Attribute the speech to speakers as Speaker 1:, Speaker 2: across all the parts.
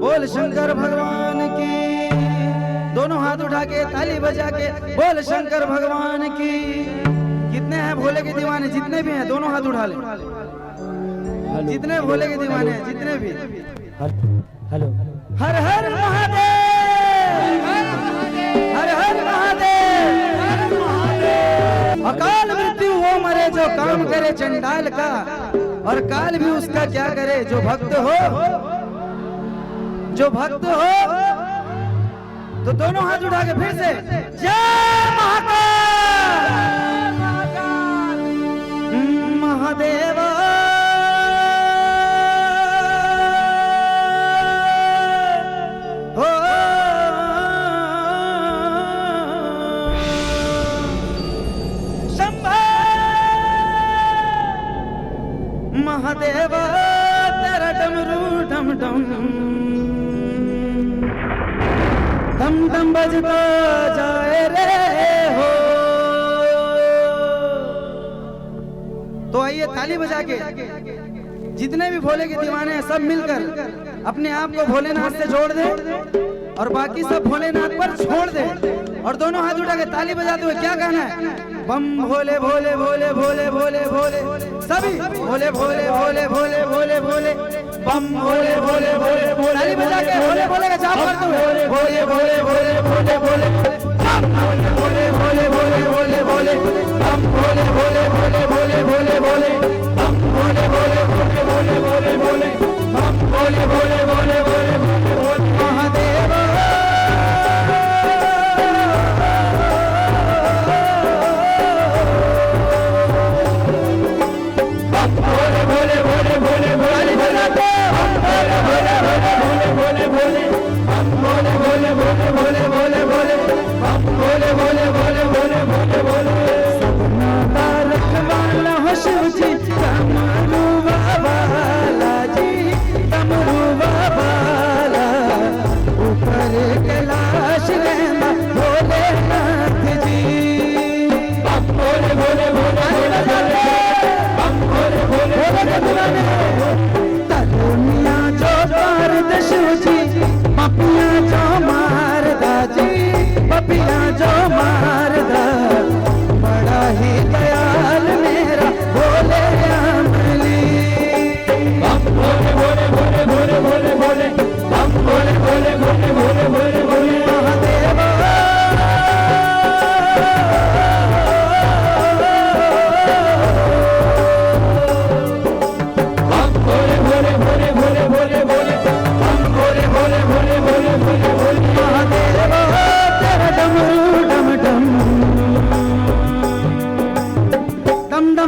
Speaker 1: बोल शंकर भगवान की। दोनों हाथ उठा के ताली बजा के बोल शंकर भगवान की। कितने हैं भोले के दीवाने? जितने भी हैं दोनों हाथ उठा ले। जितने भोले के दीवाने हैं, जितने भी।
Speaker 2: हेलो
Speaker 1: हर हर महादेव, हर हर महादेव। अकाल मृत्यु वो मरे जो काम करे चंडाल का, और काल भी उसका क्या करे जो भक्त हो, जो भक्त हो। तो दोनों हाथ उठा के फिर से जय महाकाल, महादेवा। महादेवा तेरा डमरू डम डम दम दम बजता जाए रे हो। तो आइए ताली बजा के जितने भी भोले के दीवाने हैं सब मिलकर अपने आप को भोलेनाथ से जोड़ दे और बाकी सब भोलेनाथ पर छोड़ दे। और दोनों हाथ उठा के ताली बजाते हुए क्या कहना है? बम भोले भोले भोले भोले भोले भोले सभी भोले भोले भोले भोले भोले भोले बम भोले भोले भोले भोले। ताली बजा के भोले भोले का जाप करते हुए भोले भोले भोले भोले भोले बम भोले भोले भोले भोले भोले बम भोले भोले भोले भोले भोले भोले बम भोले भोले भोले भोले भोले भोले बम भोले भोले भोले भोले भोले महादेव।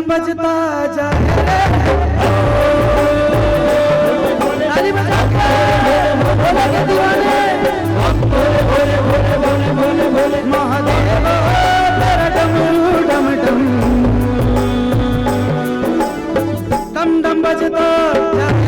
Speaker 1: बजता जाए ताली बजा के भोले के दीवाने महादेव तेरा डमरू डम डम दम दम बजता जाए।